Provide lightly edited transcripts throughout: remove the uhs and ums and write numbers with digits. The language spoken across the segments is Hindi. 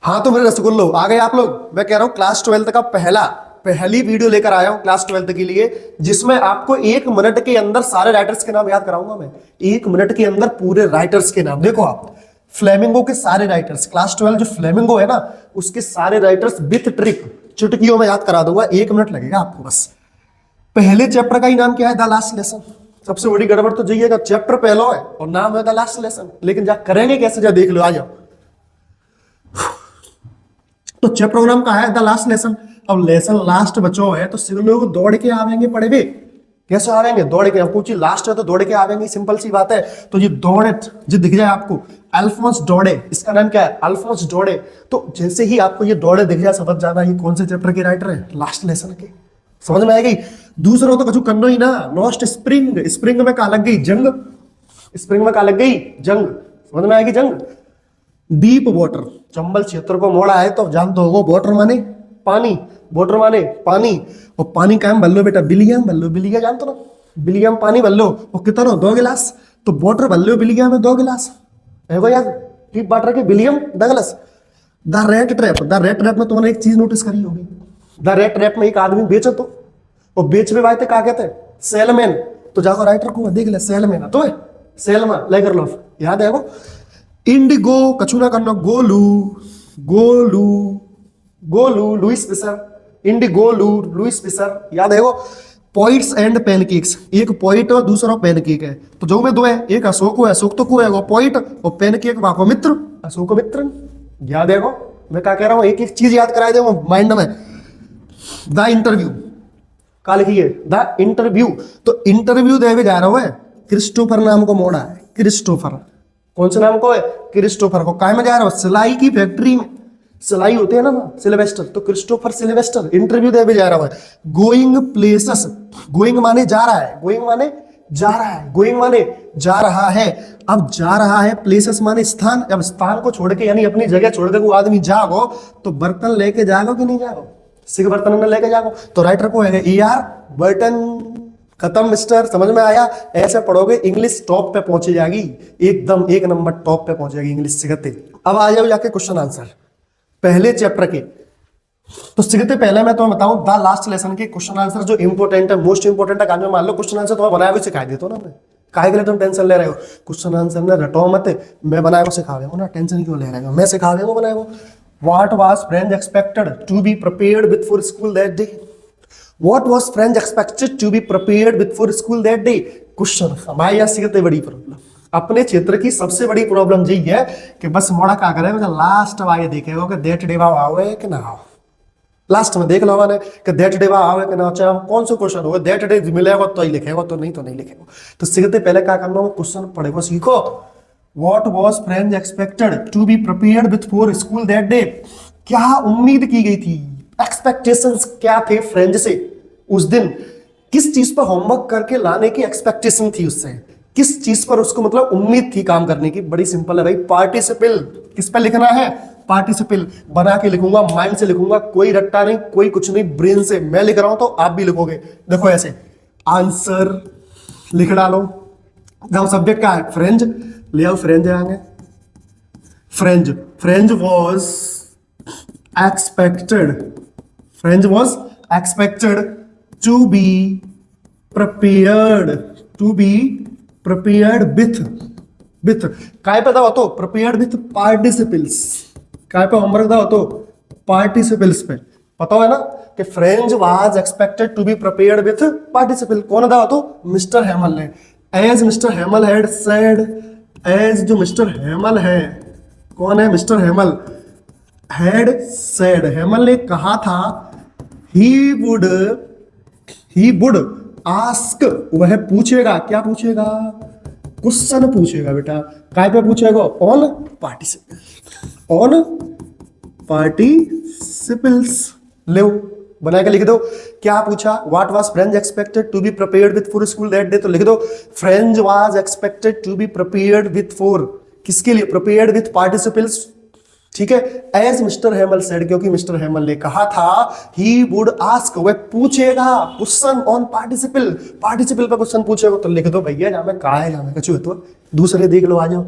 हाँ तो मेरे रसगुल्लो आ गए आप लोग। मैं कह रहा हूँ क्लास 12th का पहली वीडियो लेकर आया हूँ क्लास 12th के लिए, जिसमें आपको 1 मिनट के अंदर सारे राइटर्स के नाम याद कराऊंगा। मैं 1 मिनट के अंदर पूरे राइटर्स के नाम। देखो आप, फ्लेमिंगो के सारे राइटर्स, क्लास 12 जो फ्लेमिंगो है ना, उसके सारे राइटर्स विथ ट्रिक चुटकियों में याद करा दूंगा। 1 मिनट लगेगा आपको बस। पहले चैप्टर का ही नाम क्या है? The last lesson. सबसे बड़ी गड़बड़ तो यही है, चैप्टर पहला है और नाम है द लास्ट लेसन, लेकिन जा करेंगे कैसे? जा देख लो, आ जाओ। तो चैप्टर का नाम का है द लास्ट लेसन। अब लेसन लास्ट बचो है तो सिर्फ लोग दौड़ के आवेंगे पढ़े भी। कैसे आवेंगे? दौड़ के। अब पूछिए लास्ट है तो दौड़ के आवेंगे, सिंपल सी बात है। तो ये दौड़े जो दिख जाए आपको, अल्फोंस डोडे, इसका नाम क्या है? अल्फोंस डोडे। तो जैसे ही आपको ये डोडे दिख जाए, समझ जाना ये कौन से चैप्टर के राइटर है, लास्ट लेसन के। समझ में आ गई? दूसरा तो कछु करना ही ना। नॉस्ट स्प्रिंग, स्प्रिंग में कहा लग गई जंग, स्प्रिंग में कहा लग गई जंग। समझ में आएगी? जंग। डीप वाटर, चंबल क्षेत्र को मोड़ा है तो जानते हो, वाटर माने पानी, वाटर माने पानी। और पानी का बल्लो बेटा बिलियम बल्लो, बिलिया जानते ना, बिलियम पानी बल्लो। और कितना? 2 गिलास। तो वाटर बल्लो बिलिया में 2 गिलास है वो यार। डीप वाटर के बिलियम 2 गिलास। The rate trap, the rate trap में तुमने एक चीज नोटिस करी होगी। द रेट ट्रैप में एक आदमी बेचो तो, और बेच में बात क्या कहते हैं? सेलमैन। तो जाकर राइटर को देख ले, सेलमैन तो है, सेलमा लेकर लो, याद है वो। इंडिगो, कछु ना करना, गोलू, गोलू, गोलू, लुइस फिशर। इंडिगोलू, लुइस फिशर, याद है वो। पॉइंट्स एंड पैनकेक्स, एक पॉइंट और दूसरा पैनकेक है। तो जो में दो है, एक अशोक है, अशोक तो को है वो पॉइंट, और पैनकेक वाको मित्र, अशोक मित्र। याद है वो। मैं क्या कह रहा हूँ, एक एक चीज याद कराए दे वो माइंड में। द इंटरव्यू का लिखिए, द इंटरव्यू। तो इंटरव्यू देवे जा रहा है, क्रिस्टोफर नाम को मोड़ा है, क्रिस्टोफर। कौन से नाम को है? क्रिस्टोफर को। काय में जा रहा हो? सिलाई की फैक्ट्री में, सिलाई होती है ना, सिल्वेस्टर। तो क्रिस्टोफर सिल्वेस्टर इंटरव्यू देवे जा रहा है। गोइंग प्लेसेस, गोइंग माने जा रहा है, गोइंग माने जा रहा है, गोइंग माने जा रहा है। अब जा रहा है, प्लेसेस माने स्थान। अब स्थान को छोड़ के यानी अपनी जगह छोड़ के वो आदमी जागो, तो बर्तन लेके जागो कि नहीं जागो? सिख बर्तन में लेके जागो। तो राइटर को है ए आर बर्टन। खत्म मिस्टर, समझ में आया? ऐसे पढ़ोगे इंग्लिश टॉप पे पहुंची जाएगी, एकदम 1 नंबर टॉप पे पहुंच जाएगी इंग्लिश सीखते। अब आ जाओ जाके क्वेश्चन आंसर पहले चैप्टर के। तो सीखते पहले मैं तुम्हें बताऊं द लास्ट लेसन के क्वेश्चन आंसर जो इंपोर्टेंट है, मोस्ट इंपोर्टेंट है। काम मान लो क्वेश्चन आंसर तुम्हें बनाया हुआ सिखा देता हूं ना मैं। काहे के लिए तुम टेंशन ले रहे हो? क्वेश्चन आंसर ने रटो मत, मैं बनाया हुआ सिखा देगा ना, टेंशन क्यों ले रहे हो? मैं सिखा देगा बनाया हुआ। What was French expected to be prepared with for school that day? What was French expected to be prepared with for school that day? Question हमारे यहाँ सीखते बड़ी प्रॉब्लम, अपने क्षेत्र की सबसे बड़ी प्रॉब्लम यही है कि बस मोड़ा क्या करे, मतलब लास्ट आगे देखेगा कि डेट डे आओ कि ना आओ। लास्ट में देख लो मैंने कि डेट डे आओ कि ना, चाहे कौन सा क्वेश्चन होगा, डेट डे मिलेगा तो ही लिखेगा, तो नहीं लिखेगा। तो सीखते पहले क्या करना हो, क्वेश्चन पढ़ेगा, सीखो। What was French expected to be prepared with for school that day? क्या उम्मीद की गई थी, एक्सपेक्टेशंस क्या थे फ्रेंच से उस दिन? किस चीज पर होमवर्क करके लाने की एक्सपेक्टेशन थी उससे, किस चीज पर उसको मतलब उम्मीद थी काम करने की? बड़ी सिंपल है भाई, पार्टिसिपल। किस पे लिखना है? पार्टिसिपल। बना के लिखूंगा, माइंड से लिखूंगा, कोई रट्टा नहीं, कोई कुछ नहीं, ब्रेन से। मैं लिख रहा हूं तो आप भी लिखोगे। देखो ऐसे आंसर लिख डालो। जाओ सब्जेक्ट का है फ्रेंच, ले आओ फ्रेंच आएंगे। French, French was expected, French was expected to be prepared, to be prepared with काय पे दाव तो prepared with participles। काय पे होमवर्क दाव तो participles पे। पता है ना कि French was expected to be prepared with participle. कौन दाव तो? मिस्टर हेमल ने। As mister Hamel had said, as जो मिस्टर हेमल है, कौन है? Mister Hamel had said, Hamel ने कहा था, ही वुड आस्क, वह पूछेगा। क्या पूछेगा? क्वेश्चन पूछेगा बेटा। काय पे पूछेगा? On participle, on participles. ले बना के लिख दो। क्या पूछा? What was French expected to be prepared with for school that day. तो लिख दो French was expected to be prepared with for, किसके लिए? Prepared with participles. ठीक है, एज मिस्टर हेमल सेड, क्योंकि मिस्टर हेमल ने कहा था, ही वुड आस्क, वह पूछेगा क्वेश्चन ऑन पार्टिसिपल, पार्टिसिपल पर क्वेश्चन पूछेगा। तो लिख दो भैया, जहां में कहा है, जहां में कछु है तो दूसरे देख लो, आ जाओ।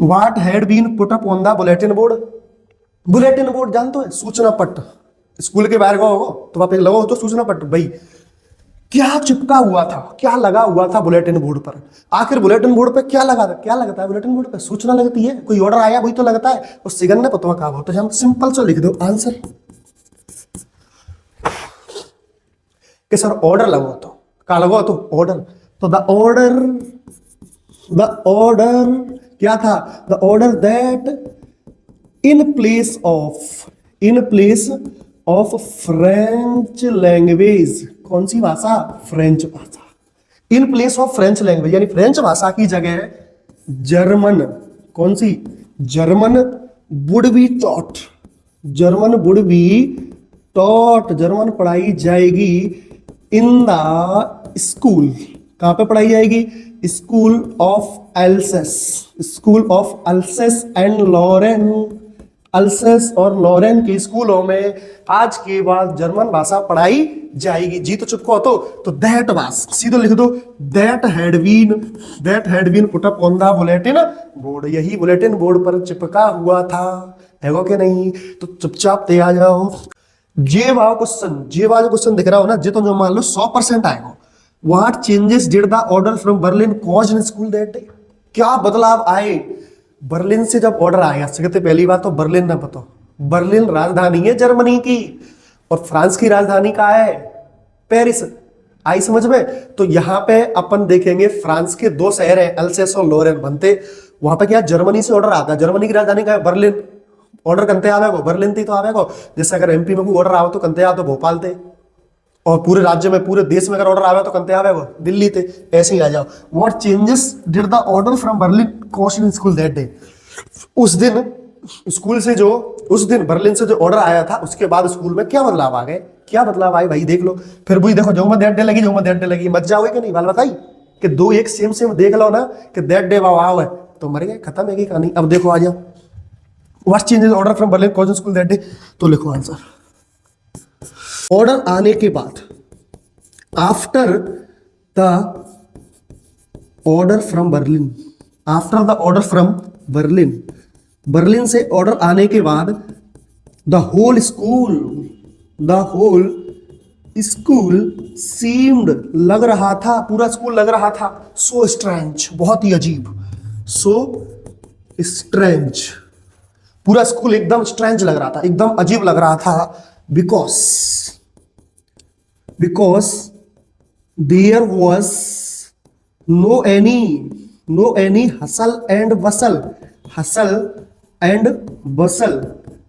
What had been put up on the bulletin board, bulletin board जानते हो, सूचना पट। स्कूल के बाहर गए हो तो वहां पे लगा हो तो सूचना पट, भाई क्या चिपका हुआ था, क्या लगा हुआ था बुलेटिन बोर्ड पर। आखिर बुलेटिन बोर्ड पे क्या लगा था, क्या लगता है बुलेटिन बोर्ड पे, सूचना लगती है, कोई ऑर्डर आया वही तो लगता है। और सिगन ने पता कहा तो हम सिंपल से लिख दो आंसर कि सर ऑर्डर लगो तो क्या लगो तो ऑर्डर। तो द ऑर्डर क्या था, the order that in place of French language, कौन सी भाषा, फ्रेंच भाषा। In place of French language यानी फ्रेंच भाषा की जगह जर्मन, कौन सी, German would be taught, German would be taught, German पढ़ाई जाएगी इन द स्कूल, कहां पे पढ़ाई जाएगी, school of Alsace, school of Alsace and Lorraine, Alsace और लॉरेन के स्कूलों में आज के बाद जर्मन भाषा पढ़ाई जाएगी। जी तो चुपको तो दैट वाज सीधे लिख दो, that had been put up on the bulletin board, यही बुलेटिन बोर्ड पर चिपका हुआ था, है वो कि नहीं। तो चुपचाप ते आ जाओ। जे वाला क्वेश्चन दिख रहा हो ना, जे तो जो मान लो 100% आएगा। What changes did the order from Berlin cause in school that day, क्या बदलाव आए बर्लिन से जब ऑर्डर आया। कहते पहली बात तो बर्लिन ना पता, बर्लिन राजधानी है जर्मनी की, और फ्रांस की राजधानी कहाँ है, पेरिस। आई समझ में। तो यहां पे अपन देखेंगे फ्रांस के दो शहर हैं, अल्सेस और लोरेन बनते, वहां पे क्या जर्मनी से ऑर्डर आता है, जर्मनी की राजधानी का है बर्लिन, ऑर्डर कंते आवेगो बर्लिन थी तो आवेगो। जैसे अगर एमपी में कोई ऑर्डर आओ तो कंते आओ तो भोपाल थे, और पूरे राज्य में पूरे देश में अगर ऑर्डर आवे तो कंते आवेगो दिल्ली थे, ऐसे ही आ जाओ। What changes did the order from Berlin cause in school that day, उस दिन स्कूल से जो, उस दिन बर्लिन से जो ऑर्डर आया था उसके बाद स्कूल में क्या बदलाव आ गए, क्या बदलाव आए भाई देख लो। फिर वही देखो जो मैं दैट डे लगी, जो मैं दैट डे लगी, मत जाओगे कि नहीं, बाल बताई कि दो एक सेम देख लो ना कि दैट डे वाव है तो मर गए, खत्म है कहानी। अब देखो आ जाओ, what changes order from Berlin cause in school that day, तो लिखो आंसर। ऑर्डर आने के बाद, after the order from Berlin, after the order from Berlin, Berlin से ऑर्डर आने के बाद द होल स्कूल सीम्ड लग रहा था, पूरा स्कूल लग रहा था, सो स्ट्रेंज बहुत ही अजीब, सो स्ट्रेंज, पूरा स्कूल एकदम स्ट्रेंज लग रहा था, एकदम अजीब लग रहा था, because there was no any hustle and bustle, hustle and bustle,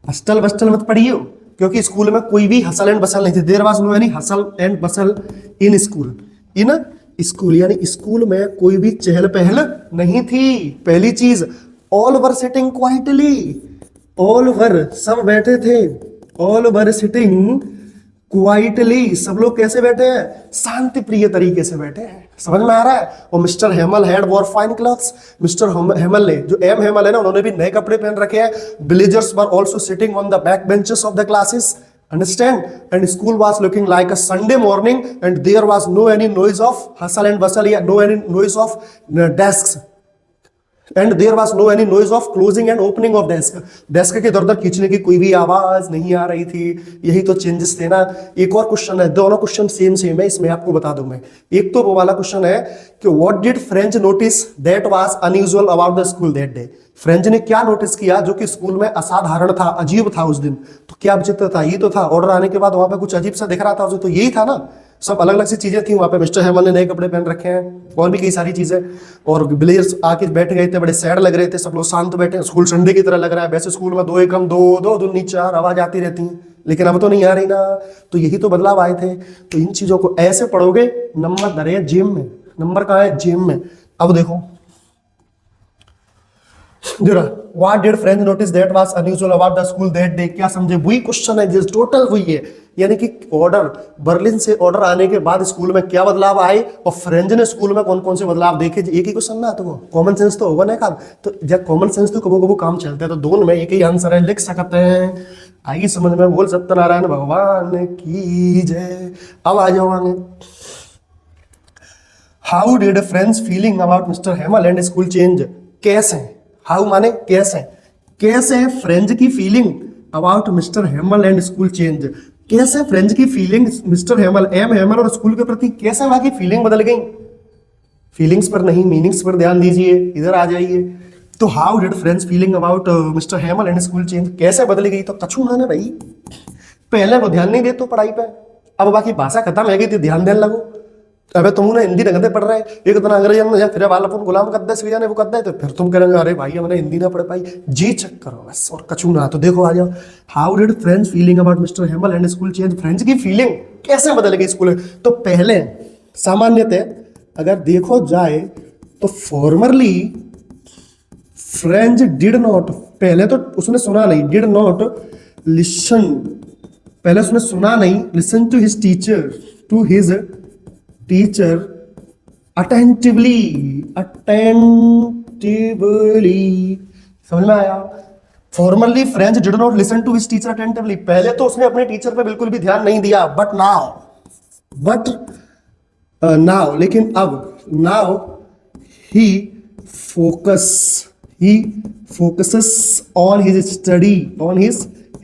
hustle bustle मत पढ़ियो क्योंकि स्कूल में कोई भी हसल एंड बसल नहीं थी। There was no any hustle and bustle in school, यानी स्कूल में कोई भी चहल पहल नहीं थी। पहली चीज, all were sitting quietly, all were सब बैठे थे, ऑल वर सिटिंग क्वाइटली, सब लोग कैसे बैठे हैं, शांति प्रिय तरीके से बैठे हैं, समझ में आ रहा है। और mister Hamel had wore fine clothes, mister Hamel ने, जो एम हेमल है ना, उन्होंने भी नए कपड़े पहन रखे हैं। Villagers were also sitting on the back benches of the classes, understand, and school was looking like a Sunday morning and there was no any noise of hustle and bustle, या no any noise of desks, and there was no any noise of closing and opening of desk, desk के इधर उधर खींचने की कोई भी आवाज नहीं आ रही थी। यही तो चेंजेस थे ना। एक और क्वेश्चन है, दोनों क्वेश्चन सेम है, इसमें आपको बता दूं मैं। एक तो वो वाला क्वेश्चन है कि what did French notice that was unusual about the school that day, French ने क्या नोटिस किया जो कि स्कूल में असाधारण था, अजीब था उस दिन। तो क्या विचित्र था, ये तो था, ऑर्डर आने के बाद वहां पे कुछ अजीब सा दिख रहा था उसे, तो यही था ना। सब अलग अलग सी चीजें थी वहां पे, मिस्टर हेमल ने नए कपड़े पहन रखे हैं और भी कई सारी चीजें, और विलेजर्स आके बैठ गए थे, बड़े सैड लग रहे थे, सब लोग शांत बैठे, स्कूल संडे की तरह लग रहा है। वैसे स्कूल में दो एकम दो, दो दूनी चार आवाज आती रहती है, लेकिन अब तो नहीं आ रही ना। तो यही तो बदलाव आए थे। तो इन चीजों को ऐसे पढ़ोगे, नंबर धरे जेम में, नंबर कहाँ है, जेम में। अब देखो जरा, what did French notice that was unusual about the school that day, क्या समझे, वही क्वेश्चन है, जिस टोटल वही है। यानी कि ऑर्डर, बर्लिन से ऑर्डर आने के बाद स्कूल में क्या बदलाव आए, और फ्रेंच ने स्कूल में कौन कौन से बदलाव देखे। एक ही क्वेश्चन ना, तो वो कॉमन सेंस तो होगा ना काम। तो जब कॉमन सेंस तो कबो कबो काम चलते हैं, तो दोनों में एक ही आंसर है, लिख सकते हैं। आइए समझ में, बोल सत्यनारायण भगवान की जय। अब आ जाओ आगे। How did French feeling about mister Hamel and school change, कैसे, हाउ माने कैसे, कैसे फ्रेंच की feeling about mister Hamel and school change. कैसे फ्रेंच की feeling mister Hamel, M Hamel और स्कूल के प्रति कैसे वहां की फीलिंग बदल गई। फीलिंग्स पर नहीं, मीनिंग्स पर ध्यान दीजिए, इधर आ जाइए। तो how did French feeling about mister Hamel and school change, कैसे बदल गई। तो कछु ना ना भाई, पहले वो ध्यान नहीं दे तो पढ़ाई पे, अब बाकी भाषा खत्म है गई थी, ध्यान देने लगो। अबे तुम ना हिंदी ढंग से पढ़ रहे एक दिन अंग्रेजी में या फिर वाला अपन गुलाम कर दे सीधा ने वो कर दे, तो फिर तुम करेंगे अरे भाई हमने हिंदी ना पढ़ पाई। जी चेक करो बस और कछु ना। तो देखो आ जाओ, how did French feeling about mister Hamel and school change, French की फीलिंग कैसे बदल गई स्कूल में। तो पहले सामान्यतः अगर देखो जाए तो फॉर्मरली फ्रेंच डिड नॉट, पहले तो उसने सुना नहीं, डिड नॉट लिसन, पहले उसने सुना नहीं, listen to his teacher, to his teacher attentively, attentively, समझ में आया। Formally French did not listen to his teacher attentively, पहले तो उसने अपने टीचर पे बिल्कुल भी ध्यान नहीं दिया, बट नाउ लेकिन अब, now he focuses on his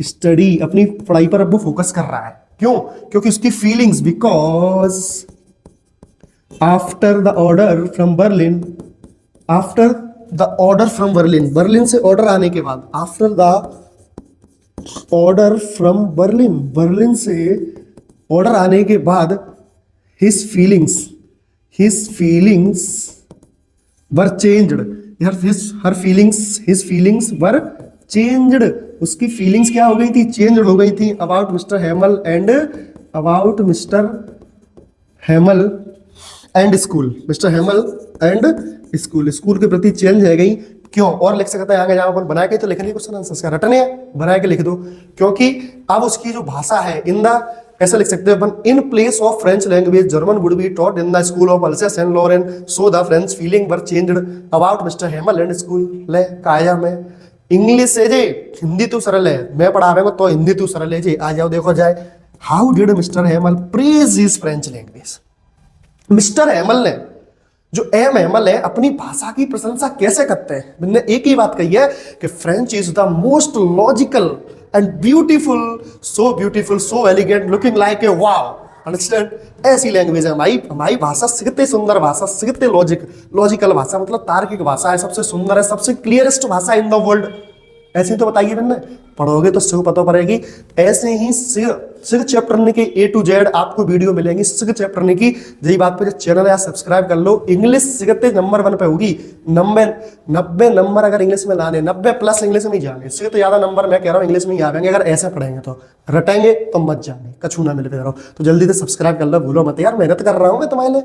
study, अपनी पढ़ाई पर अब वो फोकस कर रहा है। क्यों? क्योंकि उसकी feelings, because after the order from Berlin, Berlin से ऑर्डर आने के बाद, after the order from Berlin से ऑर्डर आने के बाद his feelings were changed, his feelings were changed, उसकी फीलिंग्स क्या हो गई थी, चेंज हो गई थी, about mister Hamel and school के प्रति चेंज है गई। क्यों? और लिख सकते हैं आगे जहां पर बना के तो लिखने क्वेश्चन आंसर का रटने है, बना के लिख दो, क्योंकि अब उसकी जो भाषा है इन द, ऐसा लिख सकते हैं अपन, in place of French language German would be taught in the school of Alsace and Lorraine, so the French feeling were changed about mister Hamel and school. ले काया में इंग्लिश है जे, हिंदी तो सरल है, मैं पढ़ावेगा तो हिंदी तो सरल है जी। आ जाओ देखो जाए, how did mister Hamel praise his French language, mister Hamel ने, जो एम हेमल है, अपनी भाषा की प्रशंसा कैसे करते हैं। मैंने एक ही बात कही है कि French is the most logical and beautiful, so elegant, looking like a wow, understand. ऐसी लैंग्वेज है हमारी भाषा, सीखते सुंदर भाषा, सीखते लॉजिकल भाषा, मतलब तार्किक भाषा है, सबसे सुंदर है, सबसे क्लियरेस्ट भाषा इन द वर्ल्ड। ऐसे तो बताइए मैंने, पढ़ोगे तो सिर्फ पता पड़ेगी। ऐसे ही सिर्फ चैप्टर की A to Z आपको वीडियो मिलेंगी, सिर्फ चैप्टर की। यही बात पे चैनल है सब्सक्राइब कर लो। इंग्लिश सीखते नंबर 1 पे होगी, 90 नंबर अगर इंग्लिश में लाने, 90+ इंग्लिश में ही जाने, इससे तो ज्यादा नंबर मैं कह रहा हूँ इंग्लिश में ही आवेंगे अगर ऐसे पढ़ेंगे। तो रटेंगे तो मत जाने, कछू ना मिले। तो जल्दी से सब्सक्राइब कर लो, भूलो मत यार, मेहनत कर रहा हूँ मैं तुम्हारे लिए।